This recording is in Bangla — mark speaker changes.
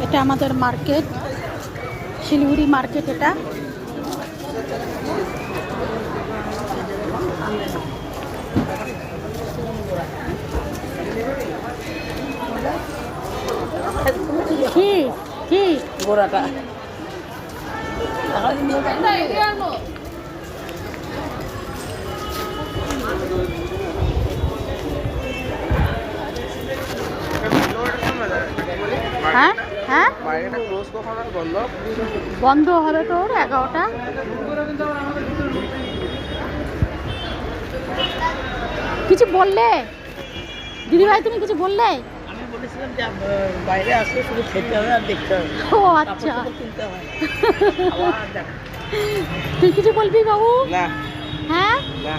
Speaker 1: এটা আমাদের মার্কেট, শিলিগুড়ি মার্কেট। এটা কি কি
Speaker 2: গোড়াটা
Speaker 1: হ্যাঁ হ্যাঁ বন্ধ হবে তোর 11টা। কিছু বললে দিদিভাই, তুমি কিছু বললে?
Speaker 2: আমি বলেছিলাম যে বাইরে আসলে শুধু খেতে হবে আর দেখতে হবে।
Speaker 1: ও আচ্ছা,
Speaker 2: কিনতে হয়
Speaker 1: তুই কিছু বলবি বাবু?
Speaker 2: না
Speaker 1: হ্যাঁ
Speaker 2: না